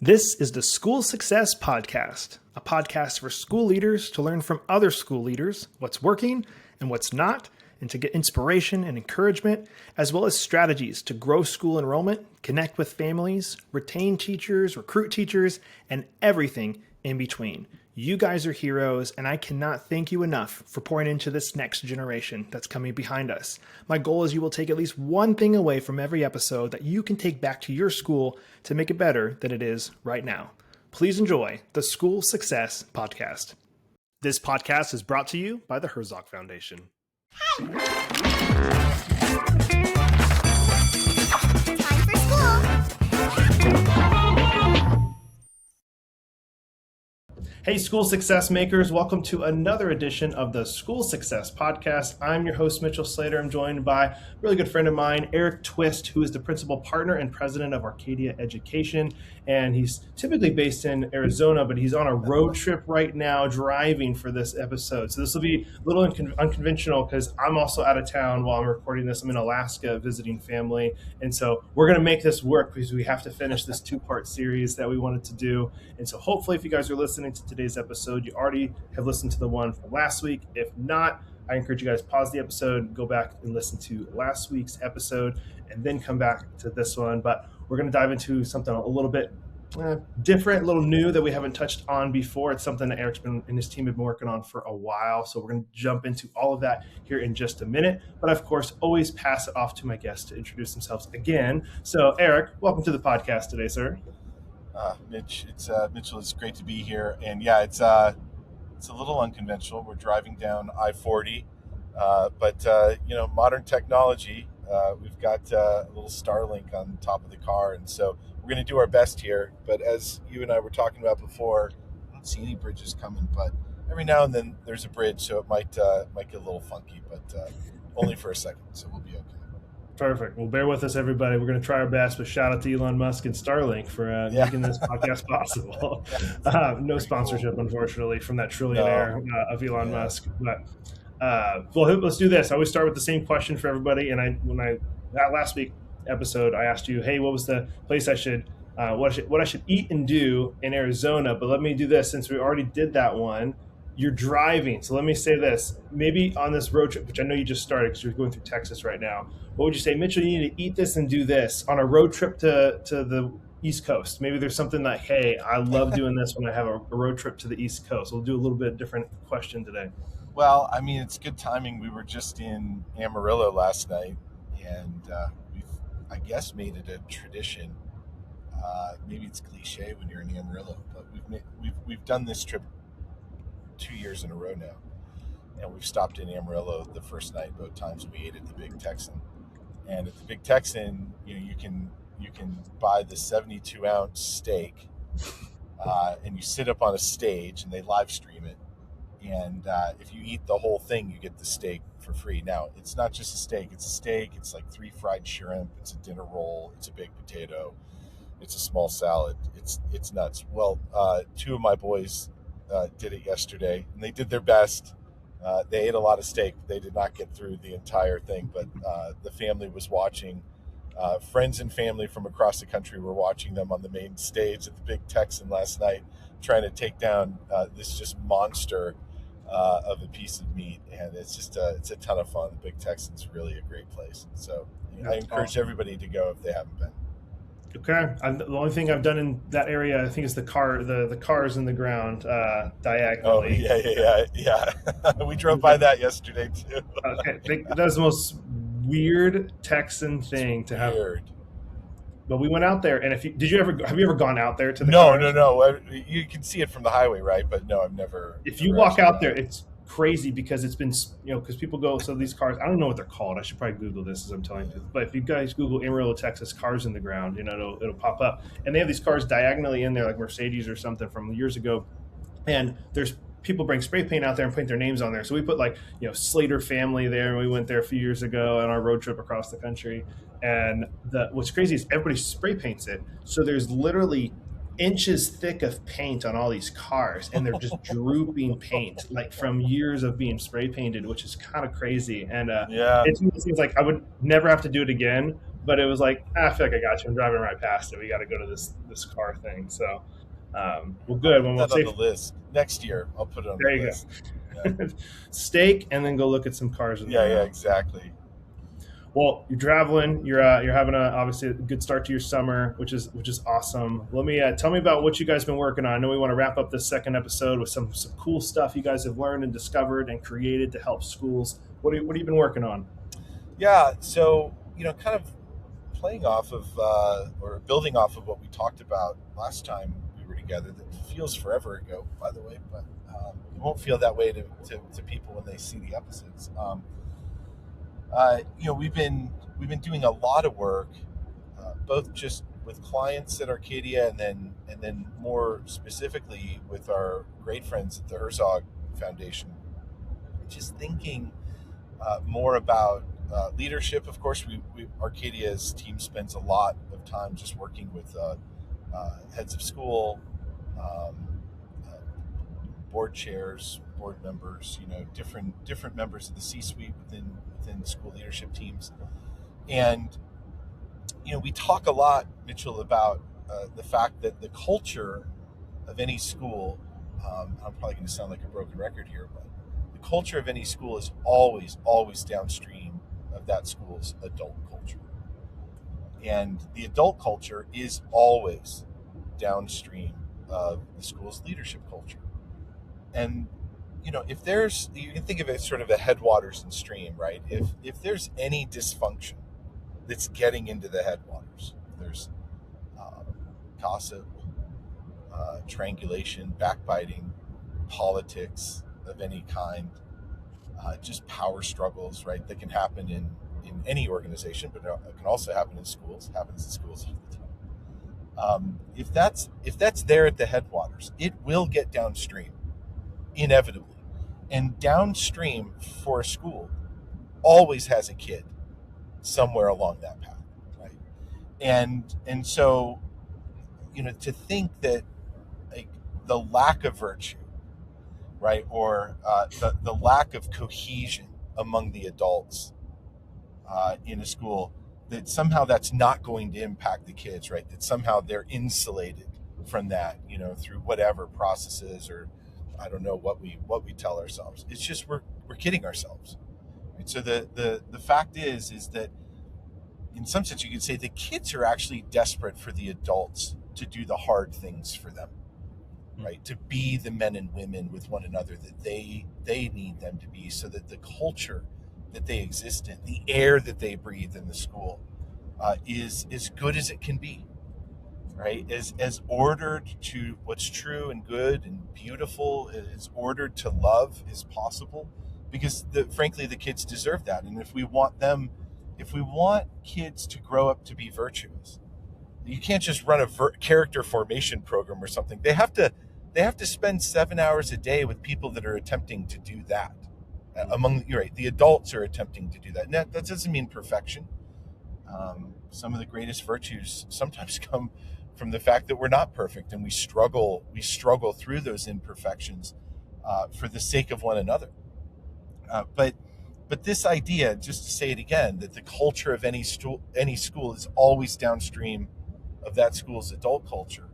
This is the School Success Podcast, a podcast for school leaders to learn from other school leaders what's working and what's not, and to get inspiration and encouragement, as well as strategies to grow school enrollment, connect with families, retain teachers, recruit teachers, and everything in between. You guys are heroes, and I cannot thank you enough for pouring into this next generation that's coming behind us. My goal is you will take at least one thing away from every episode that you can take back to your school to make it better than it is right now. Please enjoy the School Success Podcast. This podcast is brought to you by the Herzog Foundation. Time for school. Hey, School Success Makers. Welcome to another edition of the School Success Podcast. I'm your host, Mitchell Slater. I'm joined by a really good friend of mine, Erik Twist, who is the principal partner and president of 𝒂𝒑 Education. And he's typically based in Arizona, but he's on a road trip right now driving for this episode. So this will be a little unconventional because I'm also out of town while I'm recording this. I'm in Alaska visiting family. And so we're going to make this work because we have to finish this two-part series that we wanted to do. And so hopefully if you guys are listening to today's episode, you already have listened to the one from last week. If not, I encourage you guys pause the episode, go back and listen to last week's episode, and then come back to this one. But we're going to dive into something a little bit different, a little new that we haven't touched on before. It's something that Erik's and his team have been working on for a while. So we're going to jump into all of that here in just a minute. But of course, always pass it off to my guests to introduce themselves again. So Erik, welcome to the podcast today, sir. Mitchell, it's great to be here. And yeah, it's a little unconventional. We're driving down I-40, but modern technology. We've got a little Starlink on top of the car, and so we're going to do our best here. But as you and I were talking about before, I don't see any bridges coming, but every now and then there's a bridge, so it might get a little funky, but only for a second, so we'll be okay. Perfect. Well, bear with us, everybody. We're going to try our best, but shout out to Elon Musk and Starlink for making this podcast possible. No sponsorship, unfortunately, from that trillionaire of Elon Musk. But let's do this. I always start with the same question for everybody. And that last week episode, I asked you, hey, what was the place what I should eat and do in Arizona? But let me do this since we already did that one. You're driving. So let me say this. Maybe on this road trip, which I know you just started because you're going through Texas right now, what would you say, Mitchell, you need to eat this and do this on a road trip to the East Coast? Maybe there's something like, hey, I love doing this when I have a road trip to the East Coast. We'll do a little bit different question today. Well, I mean, it's good timing. We were just in Amarillo last night, and we've, I guess, made it a tradition. Maybe it's cliche when you're in Amarillo, but we've done this trip 2 years in a row now, and we've stopped in Amarillo the first night. Both times we ate at the Big Texan, and at the Big Texan, you can buy the 72-ounce steak, and you sit up on a stage, and they live stream it. And if you eat the whole thing, you get the steak for free. Now, it's not just a steak. It's a steak. It's like 3 fried shrimp. It's a dinner roll. It's a baked potato. It's a small salad. It's nuts. Well, 2 of my boys did it yesterday, and they did their best. They ate a lot of steak. They did not get through the entire thing, but the family was watching. Friends and family from across the country were watching them on the main stage at the Big Texan last night, trying to take down this just monster of a piece of meat, and it's a ton of fun. The Big Texan's really a great place, so I encourage everybody to go if they haven't been. Okay. The only thing I've done in that area, I think, is the cars in the ground diagonally. Oh, yeah. We drove by that yesterday too. Okay. That's the most weird Texan thing to have. Weird. But we went out there, and have you ever gone out there to the cars? No. You can see it from the highway, right? But no, I've never. If you walk out there, it's crazy because it's been, because people go, so these cars, I don't know what they're called. I should probably Google this as I'm telling you. But if you guys Google Amarillo, Texas, cars in the ground, it'll pop up. And they have these cars diagonally in there, like Mercedes or something from years ago. And there's people bring spray paint out there and paint their names on there. So we put Slater family there, and we went there a few years ago on our road trip across the country. And what's crazy is everybody spray paints it. So there's literally inches thick of paint on all these cars, and they're just drooping paint like from years of being spray painted, which is kind of crazy. And it seems like I would never have to do it again, but it was like, I feel like I got you. I'm driving right past it. We got to go to this car thing. So, well, I'll good. put When we'll that on say, the list next year. I'll put it on the there you list. Yeah, go. Steak, and then go look at some cars in there. yeah, exactly. Well, you're traveling. You're having obviously a good start to your summer, which is awesome. Let me tell me about what you guys been working on. I know we want to wrap up this second episode with some cool stuff you guys have learned and discovered and created to help schools. What have you been working on? Yeah, so kind of playing off of or building off of what we talked about last time we were together. That feels forever ago, by the way, but it won't feel that way to people when they see the episodes. We've been doing a lot of work, both just with clients at Arcadia, and then more specifically with our great friends at the Herzog Foundation. Just thinking more about leadership. Of course, Arcadia's team spends a lot of time just working with heads of school, board chairs, board members, different members of the C-suite within school leadership teams. And we talk a lot, Mitchell, about the fact that the culture of any school, I'm probably going to sound like a broken record here, but the culture of any school is always downstream of that school's adult culture. And the adult culture is always downstream of the school's leadership culture. And if you can think of it as sort of a headwaters and stream, right? If there's any dysfunction that's getting into the headwaters, there's gossip, triangulation, backbiting, politics of any kind, just power struggles, right? That can happen in any organization, but it can also happen in schools. Happens in schools all the time. If that's there at the headwaters, it will get downstream, inevitably. And downstream for a school always has a kid somewhere along that path, right? And so, to think that like the lack of virtue, right, or the lack of cohesion among the adults in a school, that somehow that's not going to impact the kids, right? That somehow they're insulated from that, through whatever processes, or I don't know what we tell ourselves. It's just we're kidding ourselves. Right? So the fact is that in some sense you could say the kids are actually desperate for the adults to do the hard things for them, right? To be the men and women with one another that they need them to be, so that the culture that they exist in, the air that they breathe in the school, is as good as it can be, right? As ordered to what's true and good and beautiful, as ordered to love as possible, because frankly the kids deserve that. And if we want kids to grow up to be virtuous, you can't just run a character formation program or something. They have to spend 7 hours a day with people that are attempting to do that. The adults are attempting to do that. And that doesn't mean perfection. Some of the greatest virtues sometimes come from the fact that we're not perfect, and we struggle through those imperfections for the sake of one another. But this idea, just to say it again, that the culture of any school is always downstream of that school's adult culture.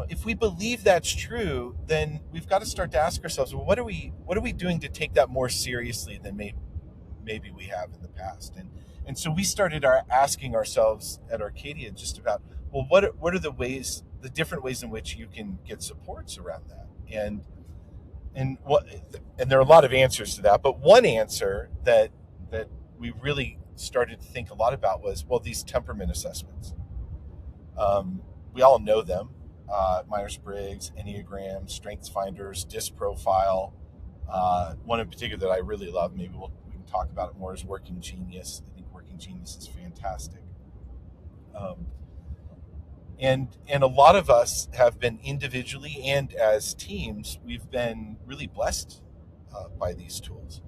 If we believe that's true, then we've got to start to ask ourselves, well, what are we doing to take that more seriously than maybe we have in the past? And so we started asking ourselves at Arcadia just about, well, what are the different ways in which you can get supports around that? And there are a lot of answers to that, but one answer that we really started to think a lot about was, well, these temperament assessments. We all know them. Myers-Briggs, Enneagram, Strengths Finders, DISC Profile. One in particular that I really love, maybe we can talk about it more, is Working Genius. I think Working Genius is fantastic. And a lot of us have been individually and as teams, we've been really blessed by these tools.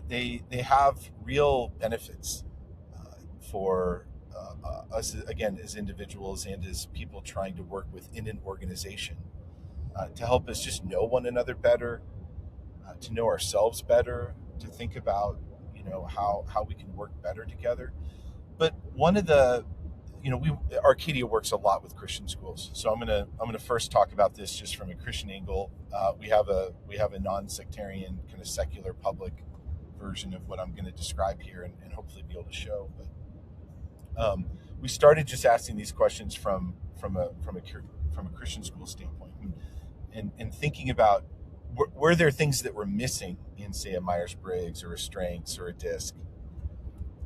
They have real benefits for us, again, as individuals and as people trying to work within an organization, to help us just know one another better, to know ourselves better, to think about how we can work better together. But one of the, Arcadia works a lot with Christian schools. So I'm gonna first talk about this just from a Christian angle. We have a non-sectarian kind of secular public version of what I'm going to describe here, and hopefully be able to show. But we started just asking these questions from a Christian school standpoint, and thinking about were there things that were missing in, say, a Myers-Briggs or a Strengths or a DISC.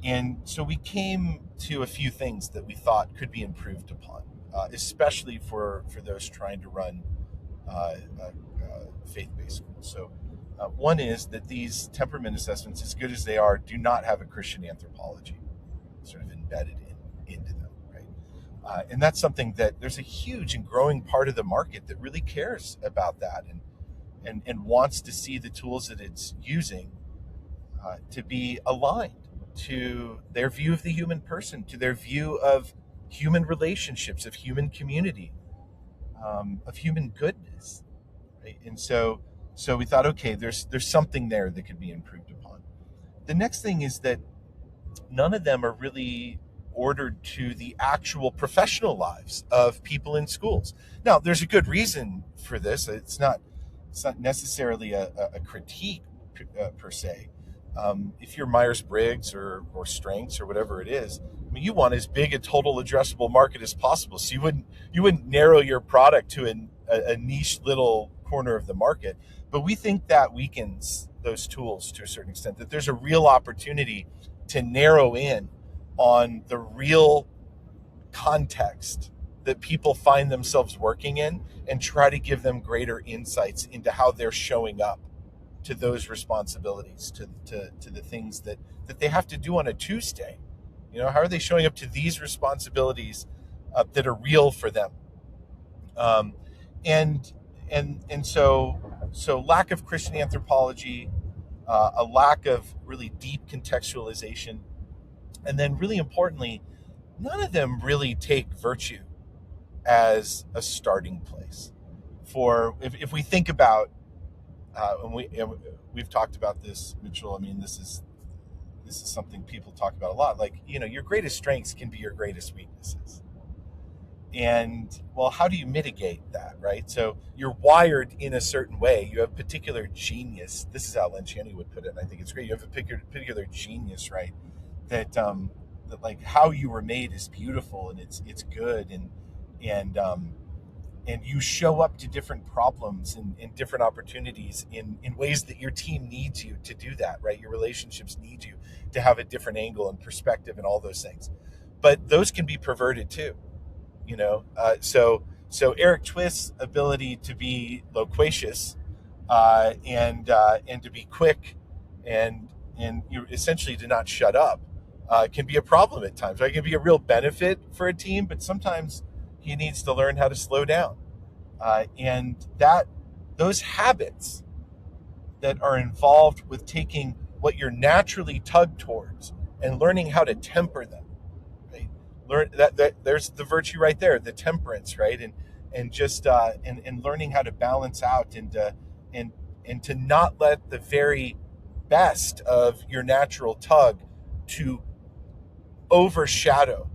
And so we came to a few things that we thought could be improved upon, especially for those trying to run faith-based schools. So one is that these temperament assessments, as good as they are, do not have a Christian anthropology sort of embedded into them, right? And that's something that there's a huge and growing part of the market that really cares about that and wants to see the tools that it's using to be aligned to their view of the human person, to their view of human relationships, of human community, of human goodness. Right? And so we thought, okay, there's something there that could be improved upon. The next thing is that none of them are really ordered to the actual professional lives of people in schools. Now, there's a good reason for this. It's not necessarily a critique per se. If you're Myers-Briggs or Strengths or whatever it is, I mean, you want as big a total addressable market as possible. So you wouldn't narrow your product to a niche little corner of the market. But we think that weakens those tools to a certain extent, that there's a real opportunity to narrow in on the real context that people find themselves working in and try to give them greater insights into how they're showing up to those responsibilities, to the things that they have to do on a Tuesday. How are they showing up to these responsibilities that are real for them? And so lack of Christian anthropology, a lack of really deep contextualization, and then really importantly, none of them really take virtue as a starting place. For if we think about, and we've talked about this, Mitchell. I mean, this is something people talk about a lot. Like, your greatest strengths can be your greatest weaknesses. And well, how do you mitigate that, right? So you're wired in a certain way. You have particular genius. This is how Lenciani would put it, and I think it's great. You have a particular genius, right? That like how you were made is beautiful and it's good, and you show up to different problems and different opportunities in ways that your team needs you to do that, right? Your relationships need you to have a different angle and perspective and all those things. But those can be perverted too, So Erik Twist's ability to be loquacious and to be quick and you essentially to not shut up can be a problem at times, right? It can be a real benefit for a team, but sometimes he needs to learn how to slow down. And those habits that are involved with taking what you're naturally tugged towards and learning how to temper them, right? Learn that there's the virtue right there, the temperance, right? And just and learning how to balance out and to not let the very best of your natural tug to overshadow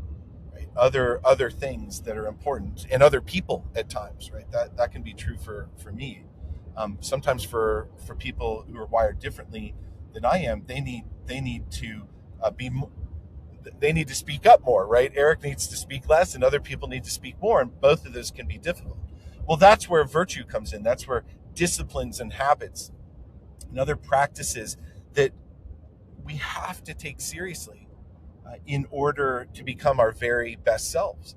other things that are important and other people at times, right? That can be true for me. Sometimes for people who are wired differently than I am, they need to they need to speak up more, right? Erik needs to speak less and other people need to speak more, and both of those can be difficult. Well, that's where virtue comes in. That's where disciplines and habits and other practices that we have to take seriously in order to become our very best selves.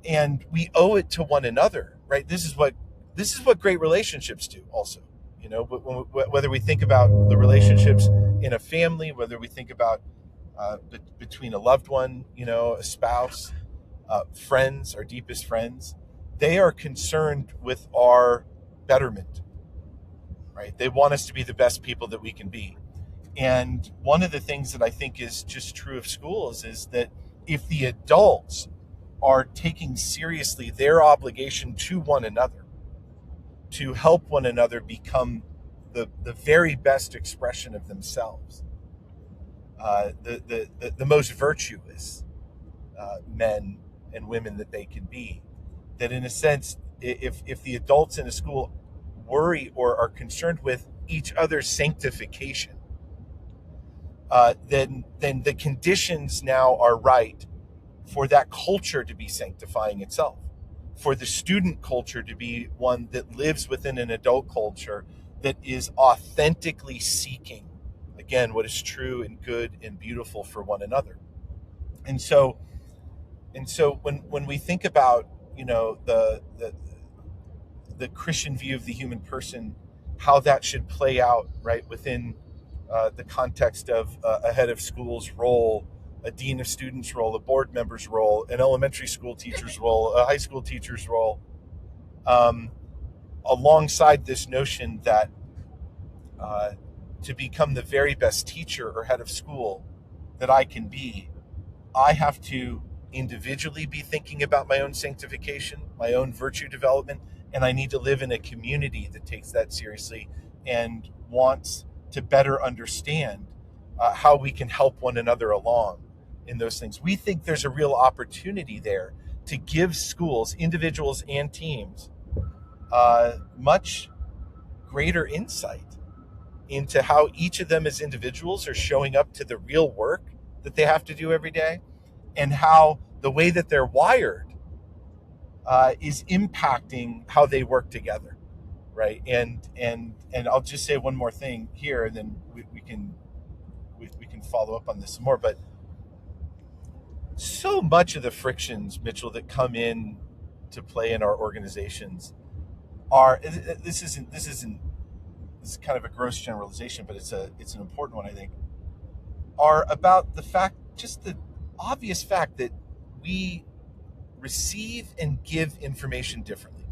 And we owe it to one another, right? This is what great relationships do also. Whether we think about the relationships in a family, whether we think about between a loved one, a spouse, friends, our deepest friends, they are concerned with our betterment, right? They want us to be the best people that we can be. And one of the things that I think is just true of schools is that if the adults are taking seriously their obligation to one another to help one another become the very best expression of themselves, the most virtuous, men and women that they can be. That in a sense, if the adults in a school worry or are concerned with each other's sanctification, then the conditions now are right for that culture to be sanctifying itself, for the student culture to be one that lives within an adult culture that is authentically seeking, again, what is true and good and beautiful for one another. And so when we think about, the Christian view of the human person, how that should play out right within the context of a head of school's role, a dean of students role, a board member's role, an elementary school teacher's role, a high school teacher's role, alongside this notion that to become the very best teacher or head of school that I can be, I have to individually be thinking about my own sanctification, my own virtue development, and I need to live in a community that takes that seriously and wants to better understand how we can help one another along in those things. We think there's a real opportunity there to give schools, individuals and teams, much greater insight into how each of them as individuals are showing up to the real work that they have to do every day, and how the way that they're wired is impacting how they work together, right? And I'll just say one more thing here, and then we can follow up on this some more. But so much of the frictions, Mitchell, that come in to play in our organizations are this is kind of a gross generalization, but it's an important one, I think, are about the fact, just the obvious fact that we receive and give information differently.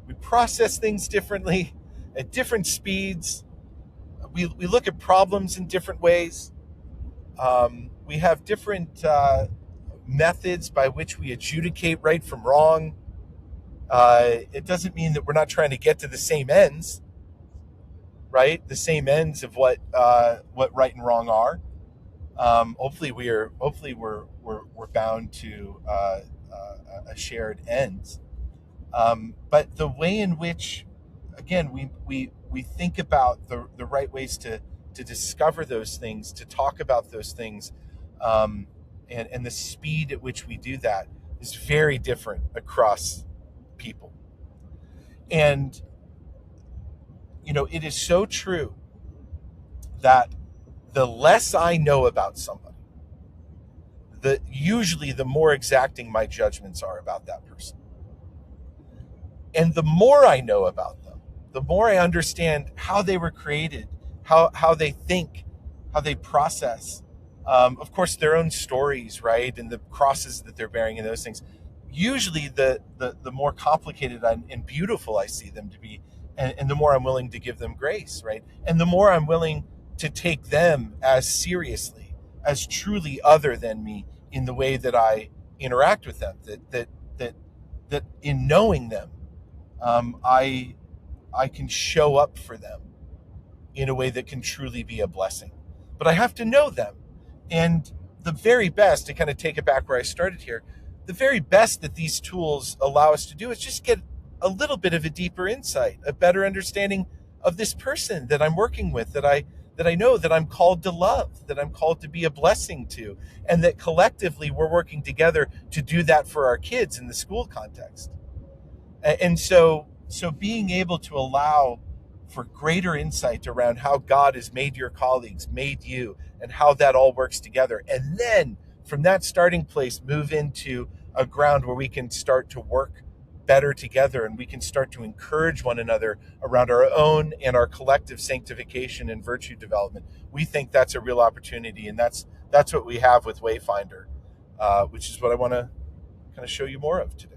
We process things differently at different speeds. We look at problems in different ways. We have different methods by which we adjudicate right from wrong. It doesn't mean that we're not trying to get to the same ends, right? The same ends of what right and wrong are. Hopefully we're bound to a shared ends. But the way in which, again, we think about the right ways to discover those things, to talk about those things, and the speed at which we do that is very different across people. And, it is so true that the less I know about somebody, usually the more exacting my judgments are about that person. And the more I know about them, the more I understand how they were created, how they think, how they process, of course, their own stories, right? And the crosses that they're bearing and those things. Usually the more complicated and beautiful I see them to be, and the more I'm willing to give them grace, right? And the more I'm willing to take them as seriously, as truly other than me in the way that I interact with them, that in knowing them, I can show up for them in a way that can truly be a blessing. But I have to know them. And the very best, to kind of take it back where I started here, the very best that these tools allow us to do is just get a little bit of a deeper insight, a better understanding of this person that I'm working with, that I know that I'm called to love, that I'm called to be a blessing to, and that collectively we're working together to do that for our kids in the school context. And so being able to allow for greater insight around how God has made your colleagues, made you, and how that all works together. And then from that starting place, move into a ground where we can start to work better together, and we can start to encourage one another around our own and our collective sanctification and virtue development. We think that's a real opportunity, and that's what we have with Wayfinder, which is what I want to kind of show you more of today.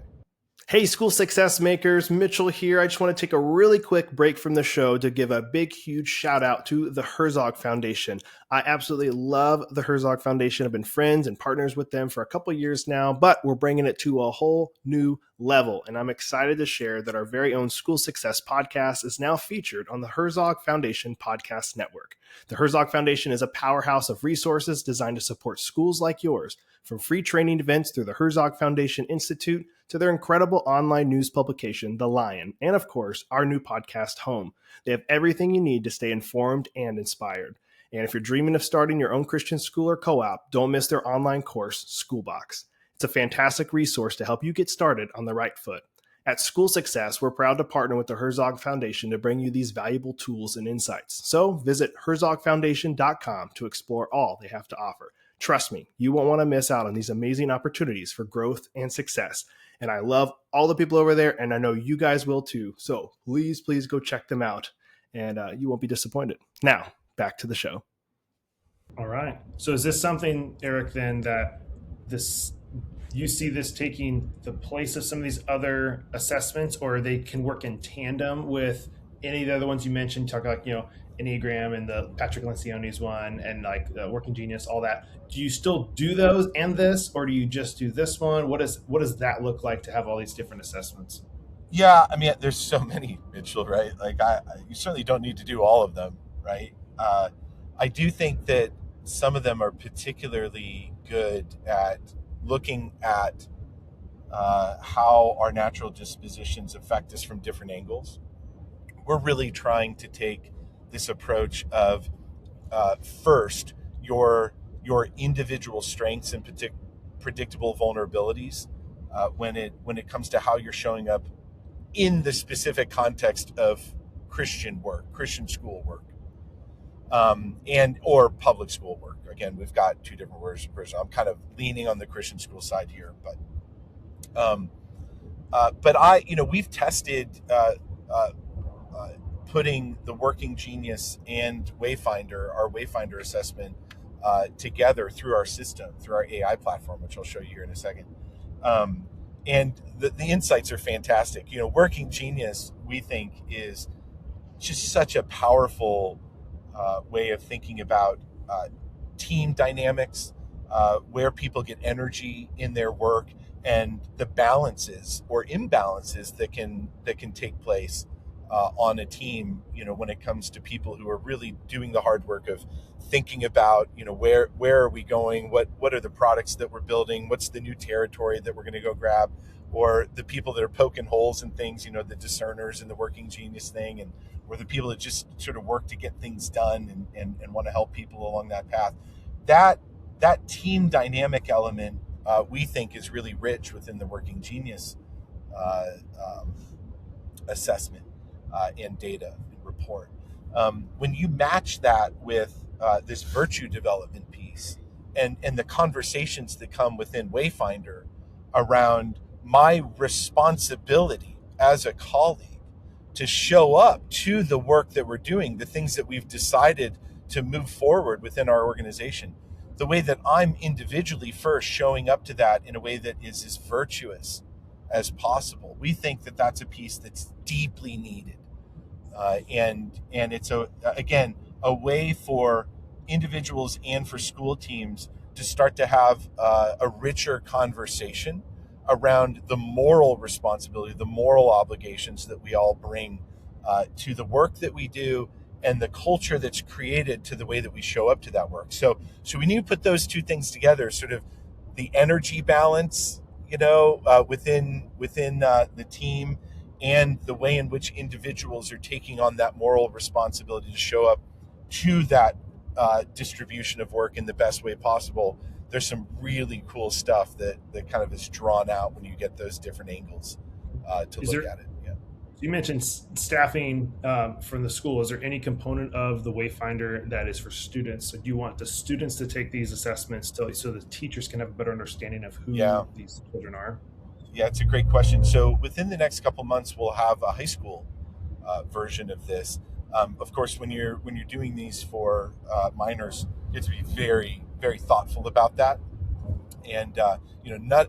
Hey, school success makers, Mitchell here. I just want to take a really quick break from the show to give a big, huge shout out to the Herzog Foundation. I absolutely love the Herzog Foundation. I've been friends and partners with them for a couple years now, but we're bringing it to a whole new level. And I'm excited to share that our very own School Success podcast is now featured on the Herzog Foundation Podcast Network. The Herzog Foundation is a powerhouse of resources designed to support schools like yours, from free training events through the Herzog Foundation Institute to their incredible online news publication, The Lion, and of course, our new podcast home. They have everything you need to stay informed and inspired. And if you're dreaming of starting your own Christian school or co-op, don't miss their online course, Schoolbox. It's a fantastic resource to help you get started on the right foot. At School Success, we're proud to partner with the Herzog Foundation to bring you these valuable tools and insights. So visit herzogfoundation.com to explore all they have to offer. Trust me, you won't want to miss out on these amazing opportunities for growth and success. And I love all the people over there, and I know you guys will too. So please go check them out, and you won't be disappointed. Now, back to the show. All right. So is this something, Erik, then that you see this taking the place of some of these other assessments, or they can work in tandem with any of the other ones you mentioned, talk like, Enneagram and the Patrick Lencioni's one and like Working Genius, all that. Do you still do those and this, or do you just do this one? What does that look like to have all these different assessments? Yeah, I mean, there's so many, Mitchell, right? Like, you certainly don't need to do all of them, right? I do think that some of them are particularly good at looking at how our natural dispositions affect us from different angles. We're really trying to take this approach of first your individual strengths and predictable vulnerabilities when it comes to how you're showing up in the specific context of Christian work, Christian school work, and or public school work. Again, we've got two different words. I'm kind of leaning on the Christian school side here, but we've tested putting the Working Genius and Wayfinder, our Wayfinder assessment, together through our system, through our AI platform, which I'll show you here in a second. And the insights are fantastic. Working Genius, we think, is just such a powerful way of thinking about team dynamics, where people get energy in their work, and the balances or imbalances that can take place on a team. When it comes to people who are really doing the hard work of thinking about, where are we going, what are the products that we're building, what's the new territory that we're going to go grab, or the people that are poking holes in things, the discerners in the Working Genius thing, or the people that just sort of work to get things done and want to help people along that path. That team dynamic element, we think, is really rich within the Working Genius assessment and data and report. When you match that with this virtue development piece and the conversations that come within Wayfinder around my responsibility as a colleague to show up to the work that we're doing, the things that we've decided to move forward within our organization, the way that I'm individually first showing up to that in a way that is as virtuous as possible. We think that that's a piece that's deeply needed. And it's a way for individuals and for school teams to start to have a richer conversation around the moral responsibility, the moral obligations that we all bring to the work that we do and the culture that's created to the way that we show up to that work. So we need to put those two things together, sort of the energy balance, within the team, and the way in which individuals are taking on that moral responsibility to show up to that distribution of work in the best way possible. There's some really cool stuff that kind of is drawn out when you get those different angles to look at it. Yeah. You mentioned staffing from the school. Is there any component of the Wayfinder that is for students? So do you want the students to take these assessments so the teachers can have a better understanding of who these children are? Yeah, it's a great question. So within the next couple months, we'll have a high school version of this. Of course, when you're doing these for minors, you have to be very, very thoughtful about that. And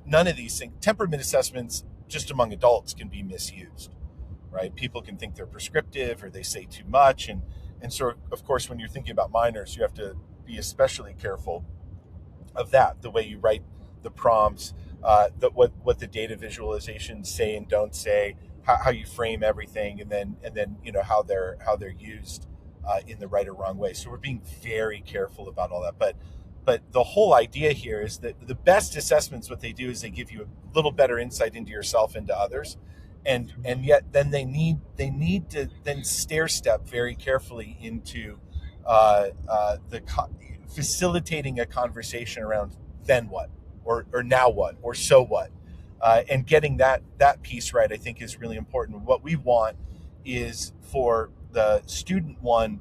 none of these things, temperament assessments, just among adults, can be misused, right? People can think they're prescriptive or they say too much, and so of course when you're thinking about minors, you have to be especially careful of that, the way you write the prompts, what the data visualizations say and don't say, how you frame everything, and then how they're used in the right or wrong way. So we're being very careful about all that. But the whole idea here is that the best assessments, what they do is they give you a little better insight into yourself, into others, and yet then they need to then stair step very carefully into facilitating a conversation around then what, or now what, or so what, and getting that piece right, I think, is really important. What we want is for the student one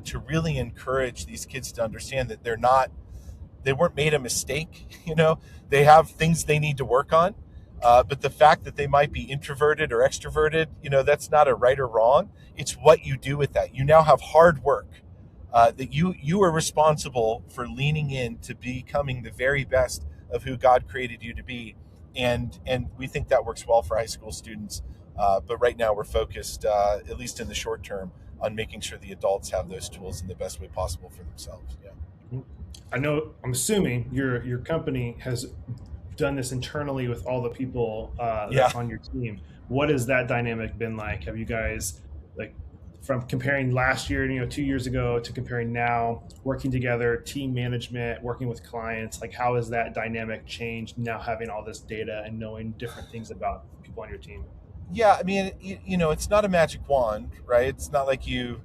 to really encourage these kids to understand that they weren't made a mistake. They have things they need to work on. But the fact that they might be introverted or extroverted, that's not a right or wrong. It's what you do with that. You now have hard work that you are responsible for leaning in to becoming the very best of who God created you to be. And we think that works well for high school students. But right now we're focused, at least in the short term, on making sure the adults have those tools in the best way possible for themselves. Yeah. I'm assuming your company has done this internally with all the people that's on your team. What has that dynamic been like? Have you guys, like, from comparing last year, 2 years ago, to comparing now, working together, team management, working with clients, like, how has that dynamic changed now, having all this data and knowing different things about people on your team? Yeah, I mean, it's not a magic wand, right? It's not like you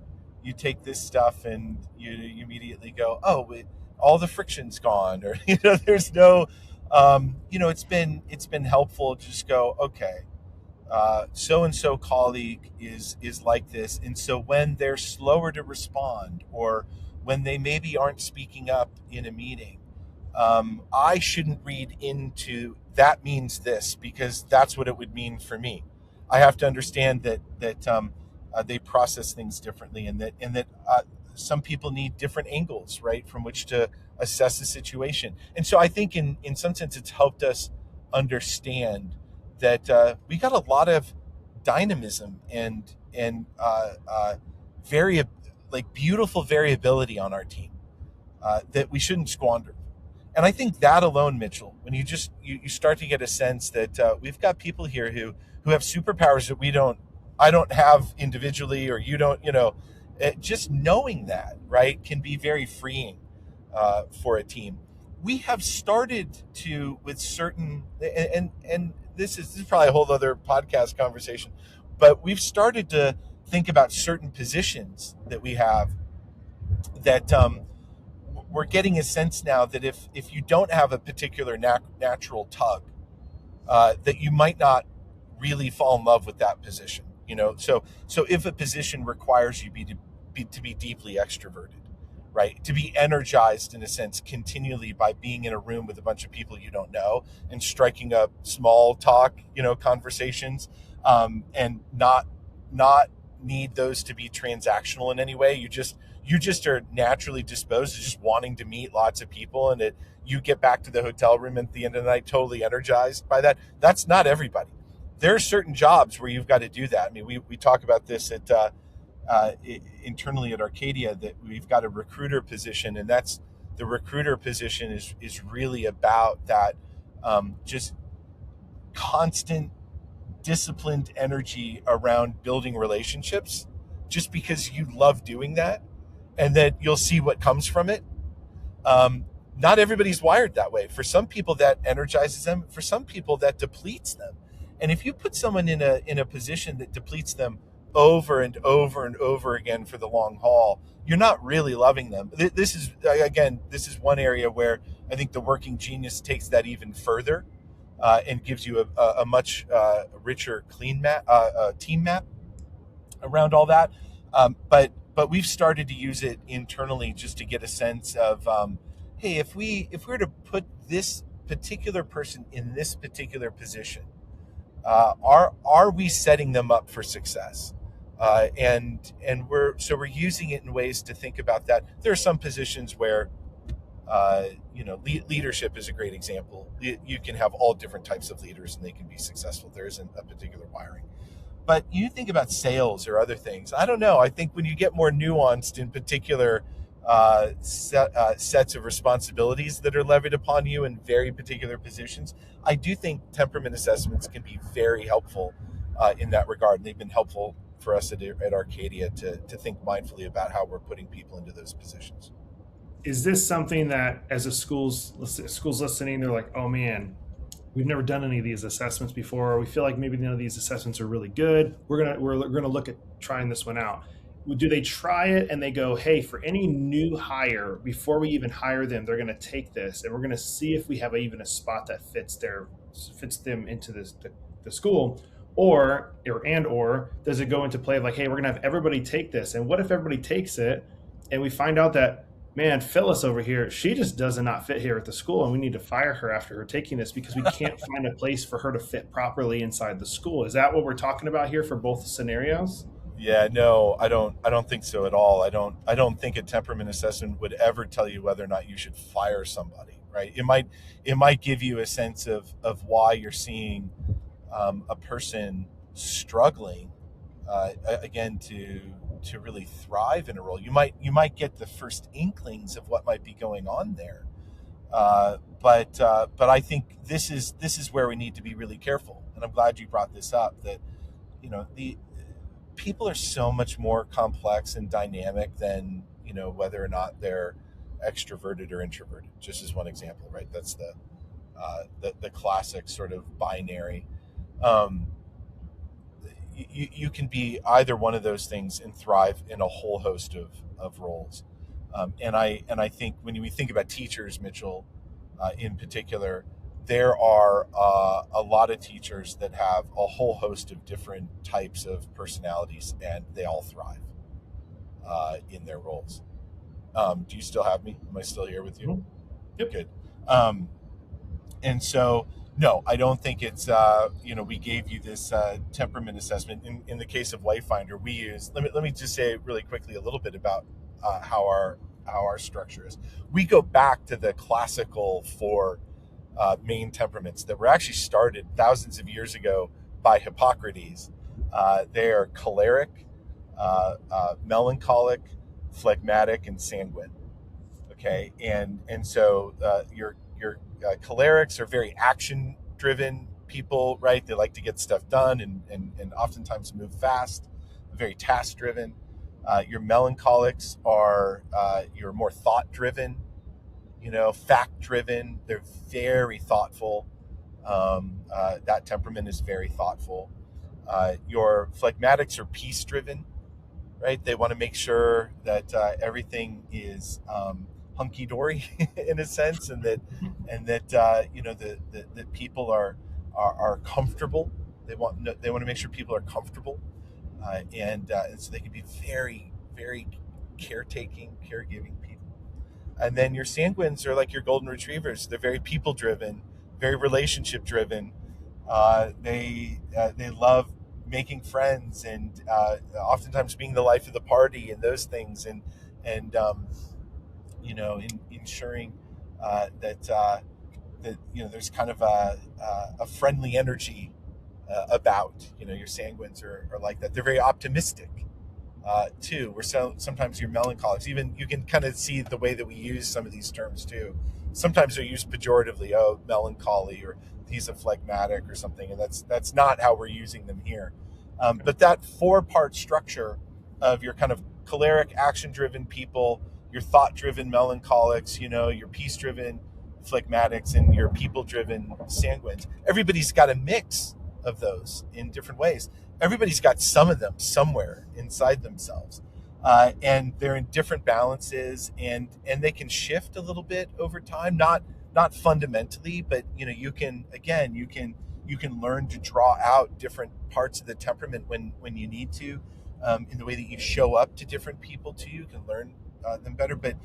take this stuff and you immediately go, oh, all the friction's gone, or there's no, it's been helpful to just go, okay, so and so colleague is like this, and so when they're slower to respond, or when they maybe aren't speaking up in a meeting, I shouldn't read into that means this, because that's what it would mean for me. I have to understand that they process things differently, and that some people need different angles, right, from which to assess the situation. And so I think in some sense it's helped us understand that we got a lot of dynamism and beautiful variability on our team that we shouldn't squander. And I think that alone, Mitchell, when you start to get a sense that we've got people here who have superpowers that I don't have individually, or you don't, just knowing that, right, can be very freeing for a team. We have started to, with certain, and this is probably a whole other podcast conversation, but we've started to think about certain positions that we have that we're getting a sense now that if you don't have a particular natural tug, that you might not really fall in love with that position. So if a position requires you to be deeply extroverted, right, to be energized in a sense continually by being in a room with a bunch of people you don't know and striking up small talk, conversations, and not need those to be transactional in any way. You just are naturally disposed to just wanting to meet lots of people, and you get back to the hotel room at the end of the night totally energized by that. That's not everybody. There are certain jobs where you've got to do that. I mean, we talk about this at internally at Arcadia, that we've got a recruiter position, and that's the recruiter position is really about that, just constant disciplined energy around building relationships, just because you love doing that, and that you'll see what comes from it. Not everybody's wired that way. For some people that energizes them, for some people that depletes them. And if you put someone in a position that depletes them over and over and over again for the long haul, you're not really loving them. This is one area where I think the Working Genius takes that even further, and gives you a much richer, clean team map around all that. But we've started to use it internally just to get a sense of, hey, if we were to put this particular person in this particular position, are we setting them up for success? And we're using it in ways to think about that. There are some positions where, leadership is a great example. You can have all different types of leaders and they can be successful. There isn't a particular wiring. But you think about sales or other things. I don't know. I think when you get more nuanced in particular sets of responsibilities that are levied upon you in very particular positions. I do think temperament assessments can be very helpful in that regard. They've been helpful for us at Arcadia to think mindfully about how we're putting people into those positions. Is this something that, as a schools listening, they're like, oh man, we've never done any of these assessments before, or we feel like maybe none of these assessments are really good. We're gonna look at trying this one out. Do they try it and they go, hey, for any new hire, before we even hire them, they're gonna take this and we're gonna see if we have even a spot that fits them into the school, or does it go into play of like, hey, we're gonna have everybody take this, and what if everybody takes it and we find out that, man, Phyllis over here, she just does not fit here at the school, and we need to fire her after her taking this because we can't find a place for her to fit properly inside the school. Is that what we're talking about here for both scenarios? Yeah, no, I don't think so at all. I don't think a temperament assessment would ever tell you whether or not you should fire somebody, right? It might give you a sense of why you're seeing a person struggling again to really thrive in a role. You might get the first inklings of what might be going on there, but I think this is where we need to be really careful. And I'm glad you brought this up. That the people are so much more complex and dynamic than whether or not they're extroverted or introverted. Just as one example, right? That's the classic sort of binary. Um, you can be either one of those things and thrive in a whole host of roles. And I think when we think about teachers, Mitchell, in particular, there are a lot of teachers that have a whole host of different types of personalities, and they all thrive in their roles. Do you still have me? Am I still here with you? Yep. Good. And so, no, I don't think it's, we gave you this temperament assessment. In the case of Wayfinder, we use, let me just say really quickly a little bit about how our structure is. We go back to the classical four main temperaments that were actually started thousands of years ago by Hippocrates. They are choleric, melancholic, phlegmatic, and sanguine. Okay, and so your cholerics are very action driven people, right? They like to get stuff done and oftentimes move fast, very task driven. Your melancholics are you're more thought driven, fact driven. They're very thoughtful. That temperament is very thoughtful. Your phlegmatics are peace driven, right? They want to make sure that everything is hunky dory in a sense, and that that people are comfortable. They want to make sure people are comfortable, and so they can be very, very caregiving people. And then your sanguines are like your golden retrievers. They're very people driven, very relationship driven. They love making friends and oftentimes being the life of the party and those things, and ensuring that there's kind of a friendly energy about. Your sanguines are like that. They're very optimistic too. Sometimes your melancholics, even you can kind of see the way that we use some of these terms too. Sometimes they're used pejoratively. Oh, melancholy, or he's a phlegmatic or something, and that's not how we're using them here. But that 4-part structure of your kind of choleric, action-driven people, your thought-driven melancholics, your peace-driven phlegmatics, and your people-driven sanguines. Everybody's got a mix of those in different ways. Everybody's got some of them somewhere inside themselves, and they're in different balances, and they can shift a little bit over time. Not fundamentally, but you can learn to draw out different parts of the temperament when you need to, in the way that you show up to different people too. You can learn them better, but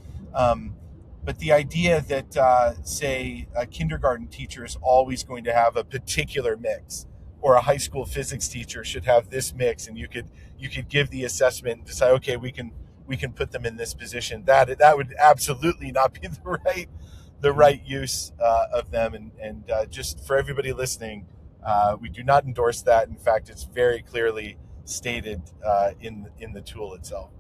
the idea that say a kindergarten teacher is always going to have a particular mix, or a high school physics teacher should have this mix, and you could give the assessment and decide, okay, we can put them in this position. That would absolutely not be the right use of them. And just for everybody listening, we do not endorse that. In fact, it's very clearly stated in the tool itself.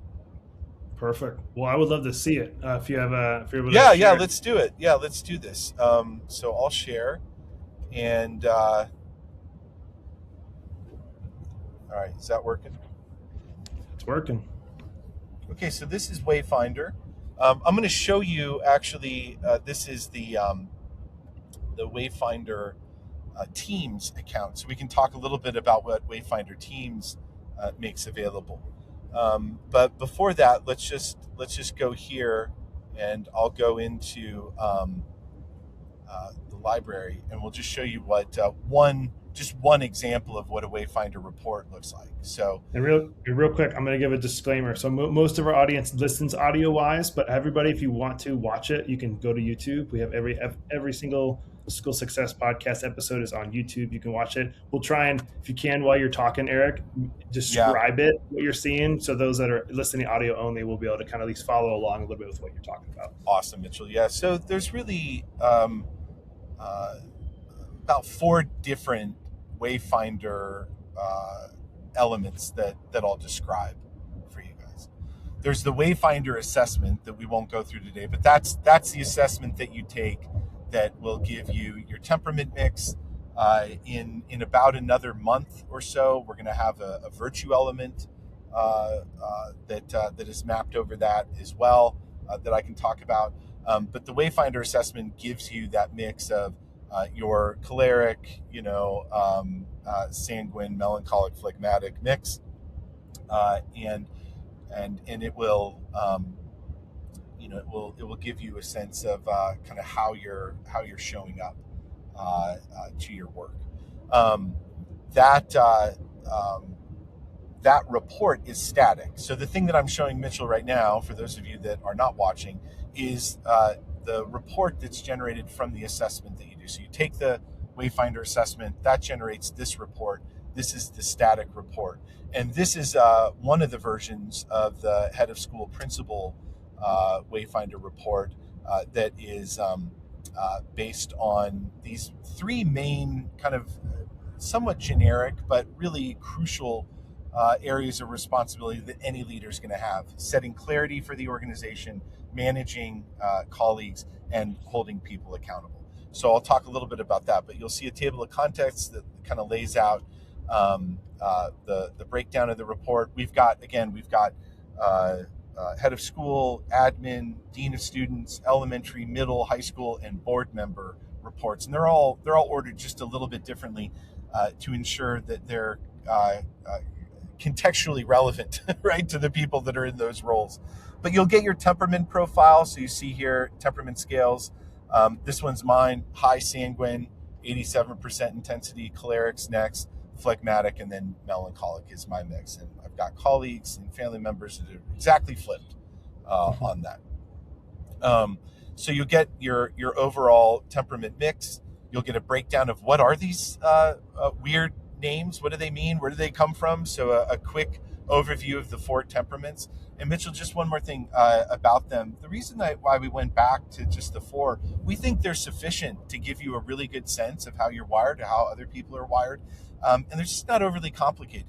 Perfect. Well, I would love to see it if you have if you're able to Yeah, share. let's do it. Yeah, let's do this. So I'll share. And all right, is that working? It's working. Okay, so this is Wayfinder. I'm going to show you actually. This is the Wayfinder Teams account, so we can talk a little bit about what Wayfinder Teams makes available. But before that, let's just go here, and I'll go into the library, and we'll just show you what one example of what a Wayfinder report looks like. So, And real quick, I'm going to give a disclaimer. So most of our audience listens audio wise, but everybody, if you want to watch it, you can go to YouTube. We have every single school success podcast episode is on YouTube. You can watch it. We'll try and, if you can, while you're talking, Eric, describe it, what you're seeing. So those that are listening audio only will be able to kind of at least follow along a little bit with what you're talking about. Awesome, Mitchell. Yeah. So there's really about 4 different Wayfinder elements that I'll describe for you guys. There's the Wayfinder assessment that we won't go through today, but that's the assessment that you take that will give you your temperament mix. In about another month or so, we're going to have a virtue element that is mapped over that as well, that I can talk about. But the Wayfinder assessment gives you that mix of your choleric, sanguine, melancholic, phlegmatic mix, and it will, it will give you a sense of kind of how you're showing up to your work. That report is static. So the thing that I'm showing Mitchell right now, for those of you that are not watching, is the report that's generated from the assessment that you do. So you take the Wayfinder assessment, that generates this report. This is the static report. And this is one of the versions of the head of school principal Wayfinder report that is based on these 3 main kind of somewhat generic but really crucial areas of responsibility that any leader is going to have: setting clarity for the organization, managing colleagues, and holding people accountable. So I'll talk a little bit about that, but you'll see a table of contents that kind of lays out the breakdown of the report. We've got head of school, admin, dean of students, elementary, middle, high school, and board member reports, and they're all ordered just a little bit differently to ensure that they're contextually relevant, right, to the people that are in those roles. But you'll get your temperament profile. So you see here temperament scales. This one's mine: high sanguine, 87% intensity, cholerics next, phlegmatic, and then melancholic is my mix. And I've got colleagues and family members that are exactly flipped on that. So you'll get your overall temperament mix. You'll get a breakdown of what are these weird names, what do they mean, where do they come from. So a quick overview of the 4 temperaments. And Mitchell, just one more thing about them. The reason why we went back to just the 4, we think they're sufficient to give you a really good sense of how you're wired, how other people are wired, and they're just not overly complicated.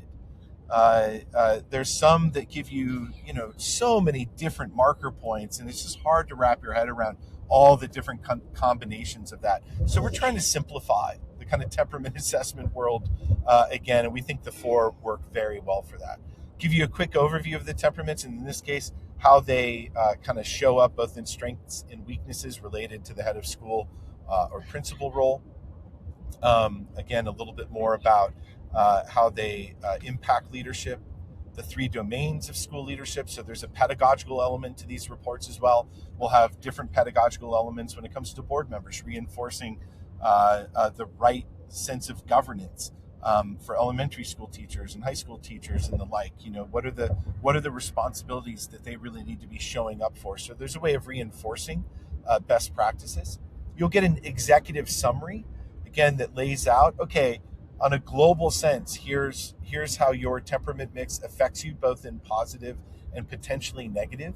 There's some that give you, so many different marker points, and it's just hard to wrap your head around all the different combinations of that. So we're trying to simplify the kind of temperament assessment world again, and we think the 4 work very well for that. Give you a quick overview of the temperaments, and in this case, how they kind of show up both in strengths and weaknesses related to the head of school or principal role. Again, a little bit more about how they impact leadership, the 3 domains of school leadership. So there's a pedagogical element to these reports as well. We'll have different pedagogical elements when it comes to board members, reinforcing the right sense of governance for elementary school teachers and high school teachers and the like. What are the responsibilities that they really need to be showing up for? So there's a way of reinforcing best practices. You'll get an executive summary, again, that lays out, okay, on a global sense, here's how your temperament mix affects you both in positive and potentially negative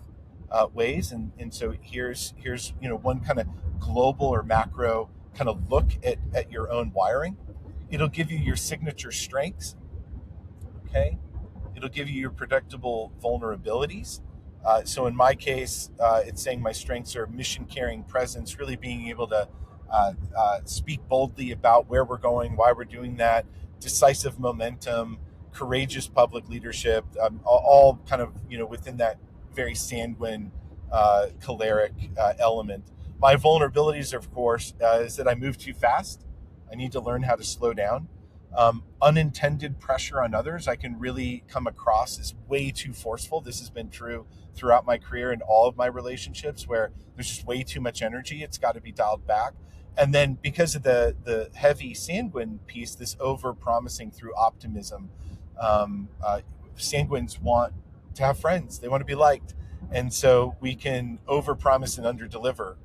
ways. And so here's one kind of global or macro kind of look at your own wiring. It'll give you your signature strengths. Okay. It'll give you your predictable vulnerabilities. So in my case, it's saying my strengths are mission-carrying presence, really being able to speak boldly about where we're going, why we're doing that, decisive momentum, courageous public leadership, all kind of within that very sanguine, choleric element. My vulnerabilities, of course, is that I move too fast. I need to learn how to slow down. Unintended pressure on others, I can really come across as way too forceful. This has been true throughout my career and all of my relationships, where there's just way too much energy. It's got to be dialed back. And then because of the heavy sanguine piece, this over promising through optimism, sanguines want to have friends. They want to be liked. And so we can over promise and under deliver,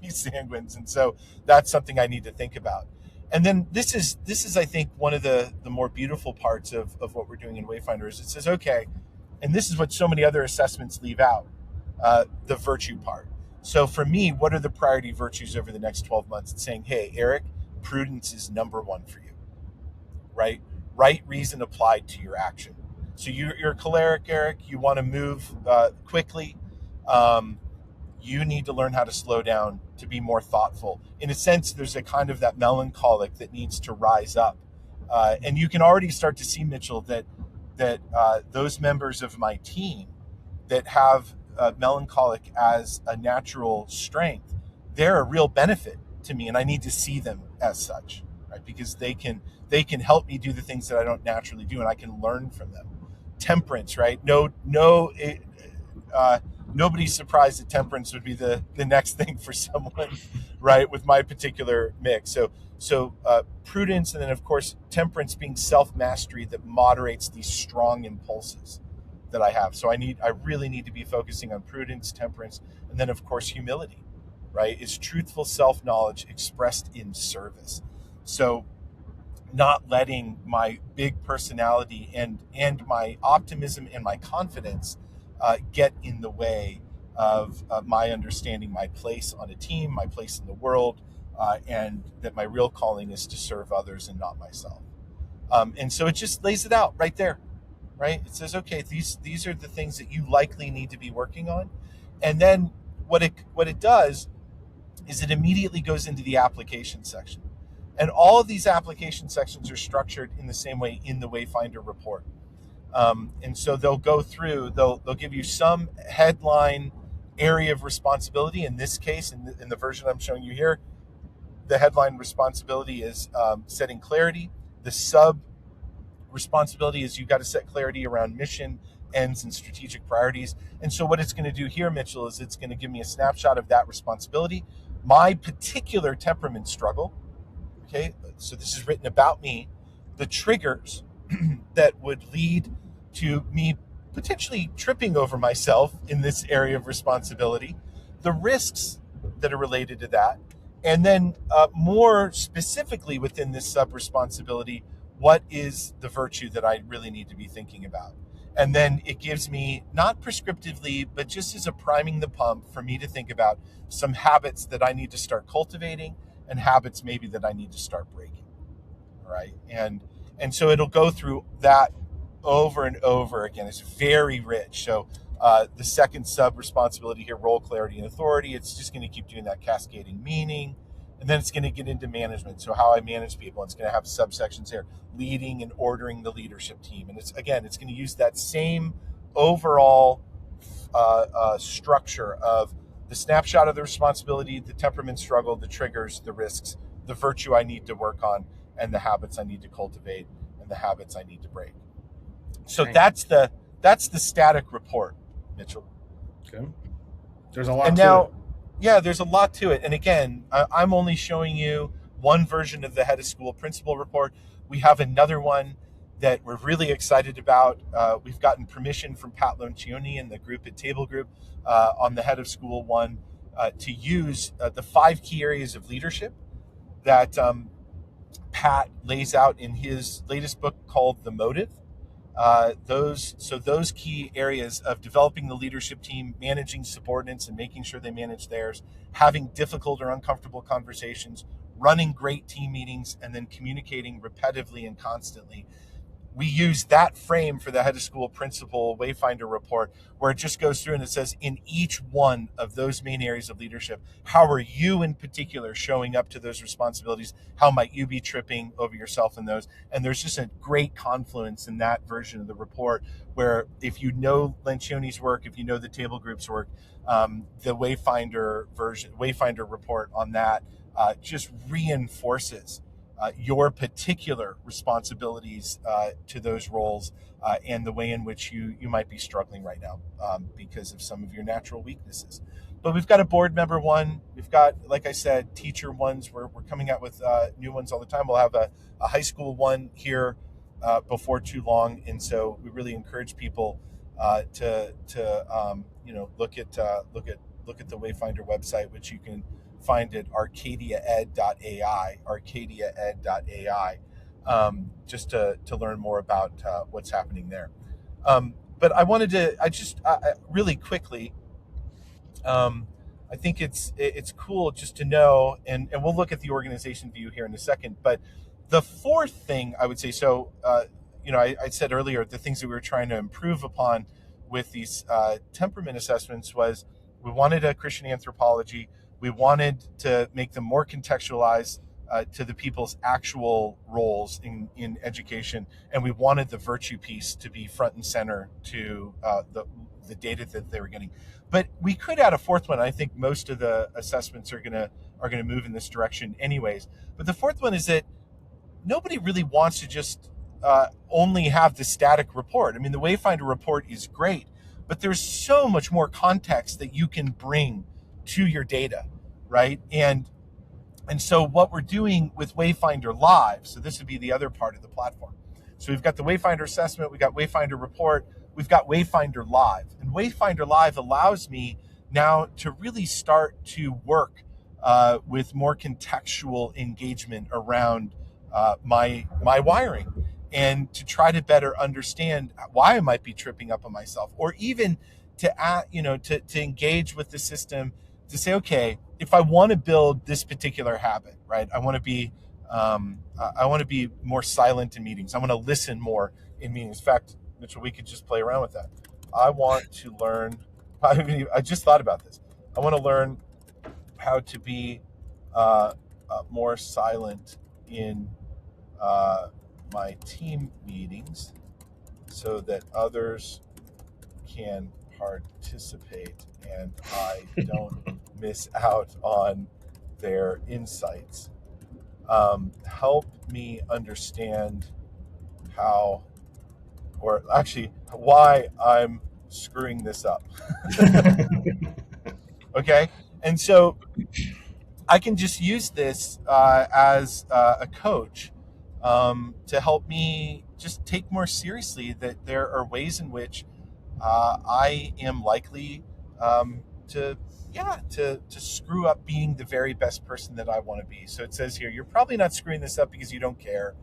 we sanguines. And so that's something I need to think about. And then this is I think one of the more beautiful parts of what we're doing in Wayfinder is it says, okay, and this is what so many other assessments leave out, the virtue part. So for me, what are the priority virtues over the next 12 months? It's saying, hey, Erik, prudence is number one for you, right? Right reason applied to your action. So you're choleric, Erik. You want to move quickly. You need to learn how to slow down, to be more thoughtful. In a sense, there's a kind of that melancholic that needs to rise up. And you can already start to see, Mitchell, that those members of my team that have melancholic as a natural strength, they're a real benefit to me, and I need to see them as such, right? Because they can help me do the things that I don't naturally do, and I can learn from them. Temperance, right? Nobody's surprised that temperance would be the next thing for someone, right? With my particular mix. So prudence, and then of course temperance being self-mastery that moderates these strong impulses that I have. So I really need to be focusing on prudence, temperance, and then of course humility, right? Is truthful self-knowledge expressed in service. So not letting my big personality and my optimism and my confidence get in the way of my understanding my place on a team, my place in the world, and that my real calling is to serve others and not myself. And so it just lays it out right there, right? It says, okay, these are the things that you likely need to be working on. And then what it does is it immediately goes into the application section. And all of these application sections are structured in the same way in the Wayfinder report. And so they'll go through, they'll give you some headline area of responsibility. In this case, in the version I'm showing you here, the headline responsibility is setting clarity. The sub responsibility is you've got to set clarity around mission, ends, and strategic priorities. And so what it's going to do here, Mitchell, is it's going to give me a snapshot of that responsibility, my particular temperament struggle. Okay, so this is written about me, the triggers that would lead to me potentially tripping over myself in this area of responsibility, the risks that are related to that, and then more specifically within this sub-responsibility, what is the virtue that I really need to be thinking about? And then it gives me, not prescriptively, but just as a priming the pump for me to think about some habits that I need to start cultivating and habits maybe that I need to start breaking, right? And so it'll go through that over and over again. It's very rich. So the second sub-responsibility here, role, clarity, and authority, it's just going to keep doing that cascading meaning. And then it's going to get into management. So how I manage people. It's going to have subsections here, leading and ordering the leadership team. And it's going to use that same overall structure of the snapshot of the responsibility, the temperament struggle, the triggers, the risks, the virtue I need to work on, and the habits I need to cultivate, and the habits I need to break. So Okay. that's the static report, Mitchell. Okay. There's a lot And to now, it. yeah, there's a lot to it. And again, I'm only showing you one version of the head of school principal report. We have another one that we're really excited about. We've gotten permission from Pat Lencioni and the group at Table Group on the head of school one to use the 5 key areas of leadership that Pat lays out in his latest book called The Motive. Those key areas of developing the leadership team, managing subordinates and making sure they manage theirs, having difficult or uncomfortable conversations, running great team meetings, and then communicating repetitively and constantly. we use that frame for the head of school principal Wayfinder report, where it just goes through and it says, in each one of those main areas of leadership, how are you in particular showing up to those responsibilities? How might you be tripping over yourself in those? And there's just a great confluence in that version of the report, where if you know Lencioni's work, if you know the table group's work, the Wayfinder report on that just reinforces your particular responsibilities to those roles, and the way in which you might be struggling right now because of some of your natural weaknesses. But we've got a board member one. We've got, like I said, teacher ones. We're coming out with new ones all the time. We'll have a high school one here before too long, and so we really encourage people to look at the Wayfinder website, which you can find at 𝒂𝒑𝑖𝑎𝑒d.ai, just to learn more about what's happening there. But I wanted to, really quickly, I think it's cool just to know, and we'll look at the organization view here in a second. But the fourth thing I would say, so I said earlier, the things that we were trying to improve upon with these temperament assessments was, we wanted a Christian anthropology. We wanted to make them more contextualized to the people's actual roles in education, and we wanted the virtue piece to be front and center to the data that they were getting. But we could add a fourth one. I think most of the assessments are gonna move in this direction, anyways. But the fourth one is that nobody really wants to just only have the static report. I mean, the Wayfinder report is great, but there's so much more context that you can bring to your data, right? And so what we're doing with Wayfinder Live, so this would be the other part of the platform. So we've got the Wayfinder assessment, we've got Wayfinder report, we've got Wayfinder Live. And Wayfinder Live allows me now to really start to work with more contextual engagement around my wiring, and to try to better understand why I might be tripping up on myself, or even to engage with the system to say, okay, if I want to build this particular habit, right? I want to be more silent in meetings. I want to listen more in meetings. In fact, Mitchell, we could just play around with that. I want to learn. I just thought about this. I want to learn how to be more silent in my team meetings, so that others can participate and I don't miss out on their insights. Help me understand how, or actually why I'm screwing this up. Okay. And so I can just use this as a coach to help me just take more seriously that there are ways in which I am likely to screw up being the very best person that I want to be. So it says here, you're probably not screwing this up because you don't care.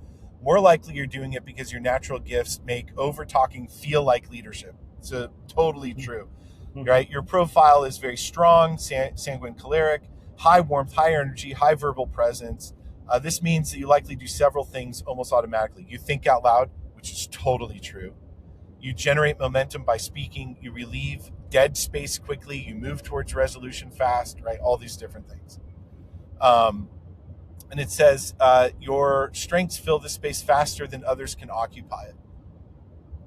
More likely you're doing it because your natural gifts make over talking feel like leadership. So totally true, right? Your profile is very strong, sanguine choleric, high warmth, high energy, high verbal presence. This means that you likely do several things almost automatically. You think out loud, which is totally true. You generate momentum by speaking. You relieve dead space quickly. You move towards resolution fast, right? All these different things. And it says your strengths fill the space faster than others can occupy it,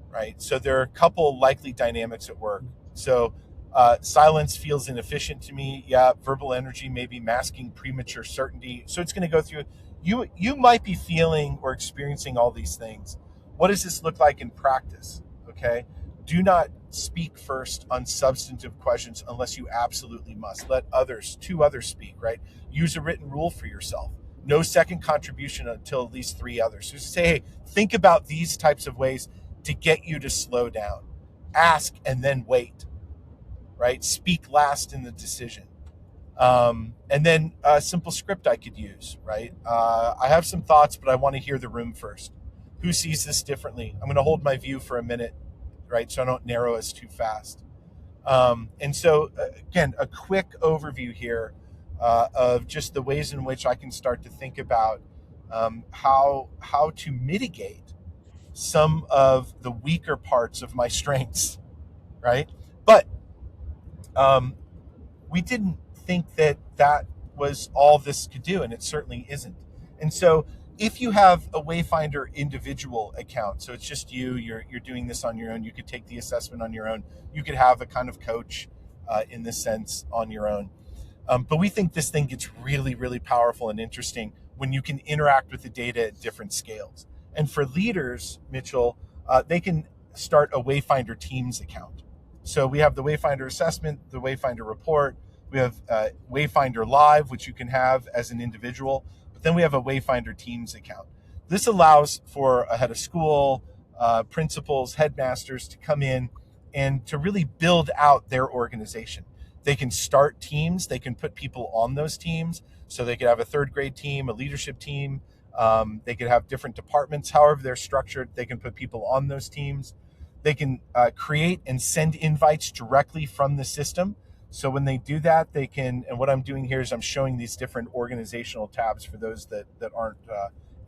right? So there are a couple likely dynamics at work. So silence feels inefficient to me. Yeah, verbal energy may be masking premature certainty. So it's going to go through. You might be feeling or experiencing all these things. What does this look like in practice? Okay. Do not speak first on substantive questions unless you absolutely must. Let two others speak, right? Use a written rule for yourself. No second contribution until at least three others. So say, hey, think about these types of ways to get you to slow down. Ask and then wait, right? Speak last in the decision. And then a simple script I could use, right? I have some thoughts, but I want to hear the room first. Who sees this differently? I'm going to hold my view for a minute, right? So I don't narrow us too fast. And so, again, a quick overview here of just the ways in which I can start to think about how to mitigate some of the weaker parts of my strengths, right? But we didn't think that that was all this could do, and it certainly isn't. And so if you have a Wayfinder individual account, so it's just you're doing this on your own, you could take the assessment on your own, you could have a kind of coach in this sense on your own. But we think this thing gets really, really powerful and interesting when you can interact with the data at different scales. And for leaders, Mitchell, they can start a Wayfinder Teams account. So we have the Wayfinder assessment, the Wayfinder report, we have Wayfinder Live, which you can have as an individual, but then we have a Wayfinder Teams account. This allows for a head of school, principals, headmasters to come in and to really build out their organization. They can start teams, they can put people on those teams. So they could have a third grade team, a leadership team. They could have different departments, however they're structured. They can put people on those teams. They can create and send invites directly from the system. So when they do that, they can, and what I'm doing here is I'm showing these different organizational tabs for those that aren't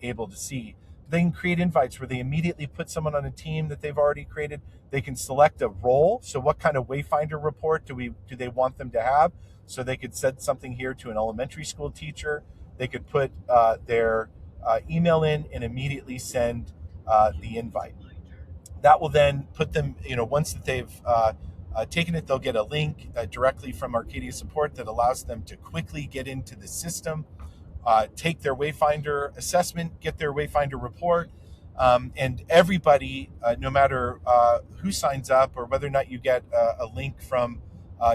able to see. They can create invites where they immediately put someone on a team that they've already created. They can select a role. So what kind of Wayfinder report do they want them to have? So they could send something here to an elementary school teacher. They could put their email in and immediately send the invite. That will then put them, once that they've taken it, they'll get a link directly from Arcadia Support that allows them to quickly get into the system, take their Wayfinder assessment, get their Wayfinder report, and everybody, no matter who signs up or whether or not you get a link from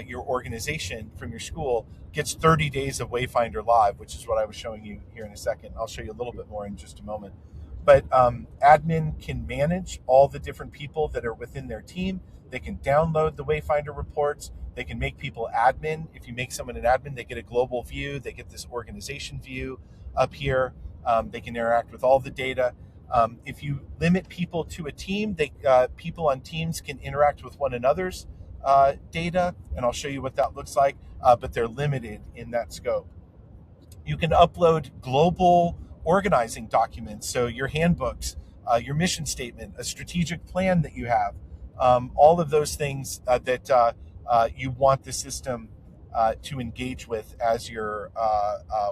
your organization, from your school, gets 30 days of Wayfinder Live, which is what I was showing you here in a second. I'll show you a little bit more in just a moment. But admin can manage all the different people that are within their team. They can download the Wayfinder reports. They can make people admin. If you make someone an admin, they get a global view. They get this organization view up here. They can interact with all the data. If you limit people to a team, people on teams can interact with one another's data, and I'll show you what that looks like, but they're limited in that scope. You can upload global organizing documents, so your handbooks, your mission statement, a strategic plan that you have, all of those things that you want the system to engage with as you're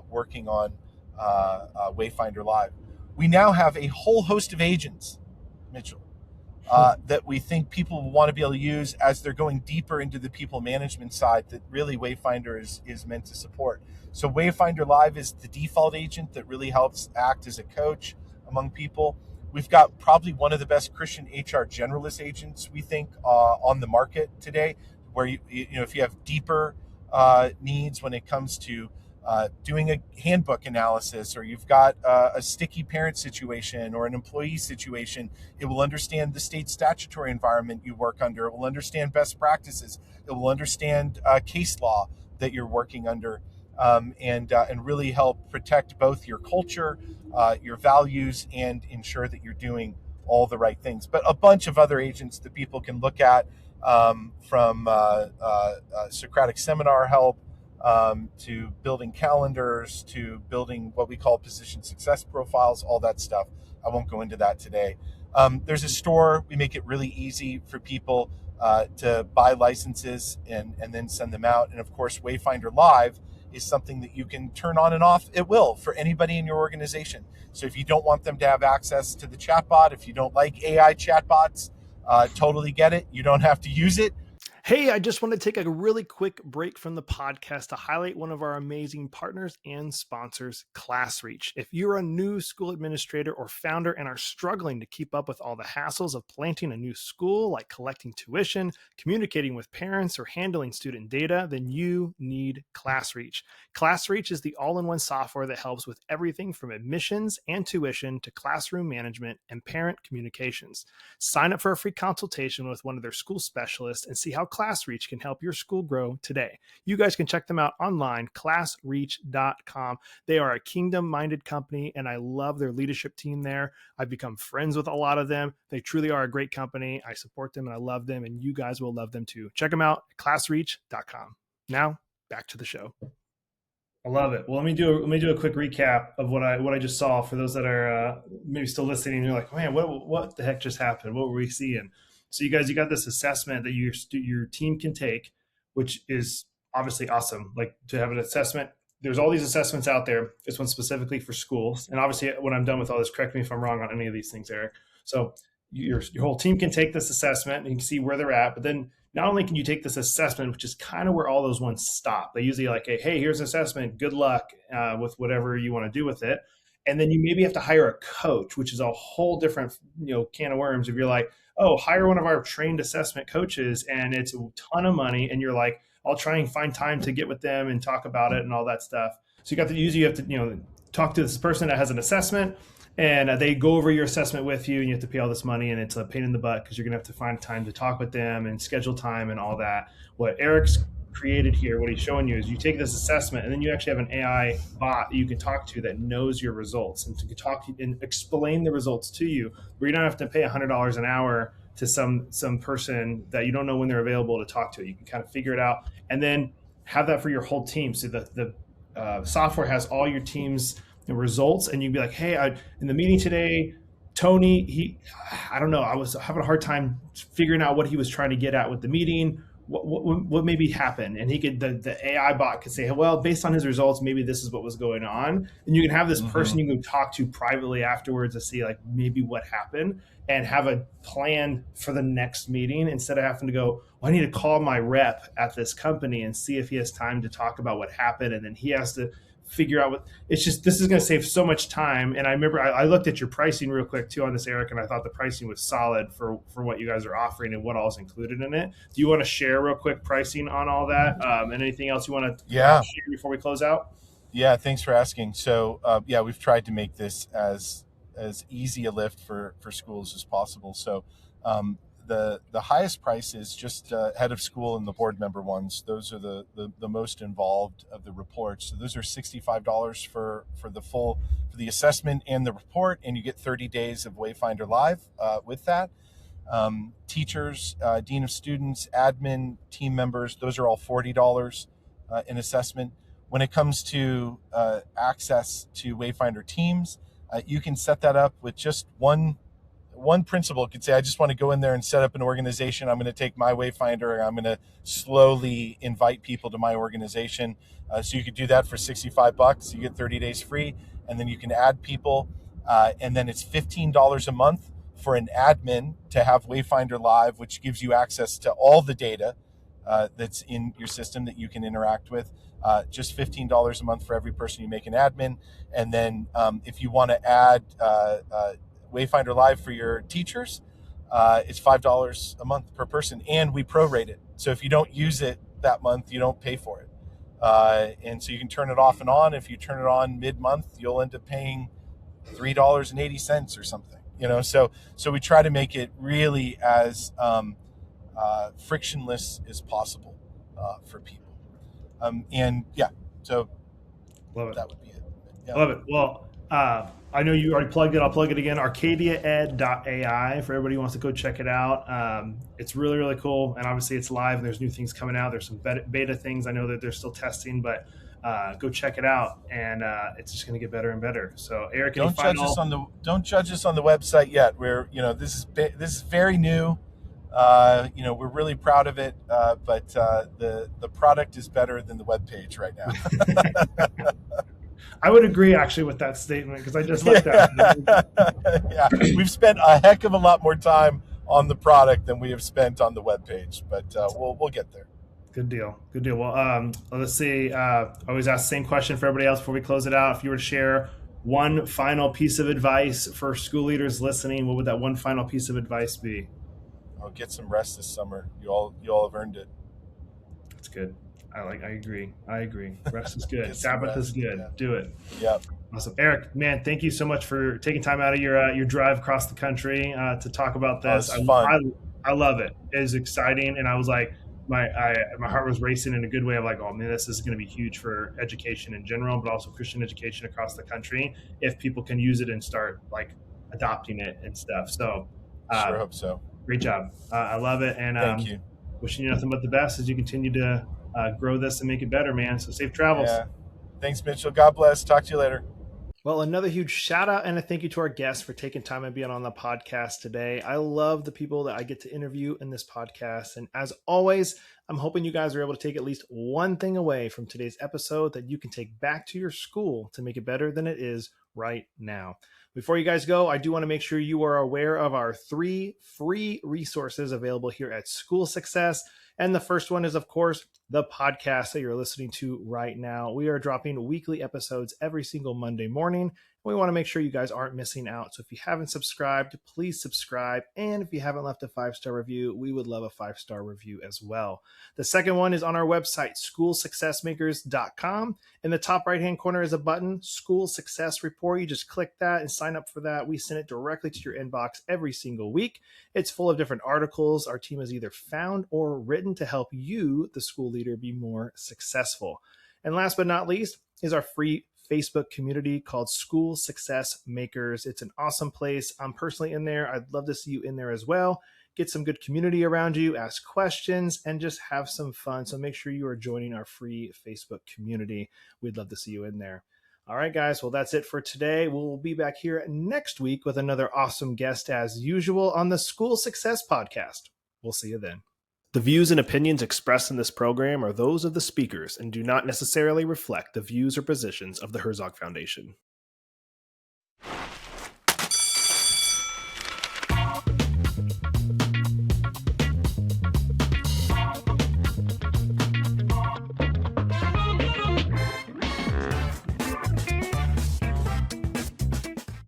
working on Wayfinder Live. We now have a whole host of agents, Mitchell, that we think people will want to be able to use as they're going deeper into the people management side that really Wayfinder is meant to support. So Wayfinder Live is the default agent that really helps act as a coach among people. We've got probably one of the best Christian HR generalist agents, we think, on the market today, where if you have deeper needs when it comes to doing a handbook analysis, or you've got a sticky parent situation or an employee situation, it will understand the state statutory environment you work under. It will understand best practices. It will understand case law that you're working under, and really help protect both your culture, your values, and ensure that you're doing all the right things. But a bunch of other agents that people can look at, from Socratic seminar help, to building calendars, to building what we call position success profiles, all that stuff. I won't go into that today. There's a store. We make it really easy for people to buy licenses and then send them out. And of course, Wayfinder Live is something that you can turn on and off at will for anybody in your organization. So if you don't want them to have access to the chatbot, if you don't like AI chatbots, totally get it. You don't have to use it. Hey, I just want to take a really quick break from the podcast to highlight one of our amazing partners and sponsors, ClassReach. If you're a new school administrator or founder and are struggling to keep up with all the hassles of planting a new school, like collecting tuition, communicating with parents, or handling student data, then you need ClassReach. ClassReach is the all-in-one software that helps with everything from admissions and tuition to classroom management and parent communications. Sign up for a free consultation with one of their school specialists and see how ClassReach can help your school grow today. You guys can check them out online, classreach.com. They are a kingdom-minded company, and I love their leadership team there. I've become friends with a lot of them. They truly are a great company. I support them, and I love them, and you guys will love them too. Check them out at classreach.com. Now, back to the show. I love it. Well, let me do a quick recap of what I just saw for those that are maybe still listening. And you're like, man, what the heck just happened? What were we seeing? So you got this assessment that your team can take, which is obviously awesome. Like to have an assessment. There's all these assessments out there. This one's specifically for schools. And obviously, when I'm done with all this, correct me if I'm wrong on any of these things, Eric. So your whole team can take this assessment and you can see where they're at. But then not only can you take this assessment, which is kind of where all those ones stop. They usually like, hey, here's an assessment. Good luck with whatever you want to do with it. And then you maybe have to hire a coach, which is a whole different can of worms. If you're like, oh, hire one of our trained assessment coaches, and it's a ton of money, and you're like, I'll try and find time to get with them and talk about it and all that stuff. So you have to talk to this person that has an assessment, and they go over your assessment with you, and you have to pay all this money, and it's a pain in the butt because you're gonna have to find time to talk with them and schedule time and all that. What Eric's created here, what he's showing you is you take this assessment, and then you actually have an AI bot that you can talk to that knows your results and to talk and explain the results to you, where you don't have to pay $100 an hour to some person that you don't know when they're available to talk to. You can kind of figure it out, and then have that for your whole team. So the software has all your team's results, and you'd be like, hey, in the meeting today, Tony, I don't know, I was having a hard time figuring out what he was trying to get at with the meeting. What maybe happened? And the AI bot could say, well, based on his results, maybe this is what was going on. And you can have this person you can talk to privately afterwards to see like maybe what happened and have a plan for the next meeting instead of having to go, well, I need to call my rep at this company and see if he has time to talk about what happened. And then he has to figure out this is going to save so much time. And I remember I looked at your pricing real quick too on this, Eric, and I thought the pricing was solid for what you guys are offering and what all is included in it. Do you want to share real quick pricing on all that and anything else you want to share before we close out? Yeah, thanks for asking. So we've tried to make this as easy a lift for schools as possible. So the highest price is just head of school and the board member ones. Those are the most involved of the reports. So those are $65 for the assessment and the report, and you get 30 days of Wayfinder Live with that. Teachers, dean of students, admin, team members, those are all $40 in assessment. When it comes to access to Wayfinder teams, you can set that up with just one principal could say, I just want to go in there and set up an organization. I'm going to take my Wayfinder and I'm going to slowly invite people to my organization. So you could do that for $65. You get 30 days free, and then you can add people. And then it's $15 a month for an admin to have Wayfinder Live, which gives you access to all the data that's in your system that you can interact with. Just $15 a month for every person you make an admin. And then if you want to add Wayfinder Live for your teachers, it's $5 a month per person, and we prorate it. So if you don't use it that month, you don't pay for it. And so you can turn it off and on. If you turn it on mid-month, you'll end up paying $3.80 or something. So we try to make it really as frictionless as possible for people. So Love it. That would be it. Yeah. Love it. Well, I know you already plugged it. I'll plug it again. ArcadiaEd.ai for everybody who wants to go check it out. It's really, really cool. And obviously it's live and there's new things coming out. There's some beta things. I know that they're still testing, but go check it out. And it's just going to get better and better. So Eric, don't judge us on the website yet. We're, this is very new. We're really proud of it. But the product is better than the webpage right now. I would agree actually with that statement because I just looked at it. Yeah, we've spent a heck of a lot more time on the product than we have spent on the webpage, but we'll get there. Good deal. Well, let's see. I always ask the same question for everybody else before we close it out. If you were to share one final piece of advice for school leaders listening, what would that one final piece of advice be? Oh, get some rest this summer. You all have earned it. That's good. I agree. Rest is good. Sabbath is good. Yeah. Do it. Yep. Awesome. Eric, man, thank you so much for taking time out of your drive across the country to talk about this. It's fun. I love it. It is exciting. And I was like, my heart was racing in a good way of like, oh man, this is going to be huge for education in general, but also Christian education across the country if people can use it and start like adopting it and stuff. So sure hope so. Great job. I love it. And thank you. Wishing you nothing but the best as you continue to grow this and make it better, man. So safe travels. Yeah. Thanks, Mitchell. God bless. Talk to you later. Well, another huge shout out and a thank you to our guests for taking time and being on the podcast today. I love the people that I get to interview in this podcast. And as always, I'm hoping you guys are able to take at least one thing away from today's episode that you can take back to your school to make it better than it is right now. Before you guys go, I do want to make sure you are aware of our 3 free resources available here at School Success. And the first one is, of course, the podcast that you're listening to right now. We are dropping weekly episodes every single Monday morning. We want to make sure you guys aren't missing out. So if you haven't subscribed, please subscribe. And if you haven't left a 5-star review, we would love a 5-star review as well. The second one is on our website, schoolsuccessmakers.com. In the top right-hand corner is a button, School Success Report. You just click that and sign up for that. We send it directly to your inbox every single week. It's full of different articles our team has either found or written to help you, the school leader, be more successful. And last but not least is our free Facebook community called School Success Makers. It's an awesome place. I'm personally in there. I'd love to see you in there as well. Get some good community around you, ask questions, and just have some fun. So make sure you are joining our free Facebook community. We'd love to see you in there. All right, guys. Well, that's it for today. We'll be back here next week with another awesome guest as usual on the School Success Podcast. We'll see you then. The views and opinions expressed in this program are those of the speakers and do not necessarily reflect the views or positions of the Herzog Foundation.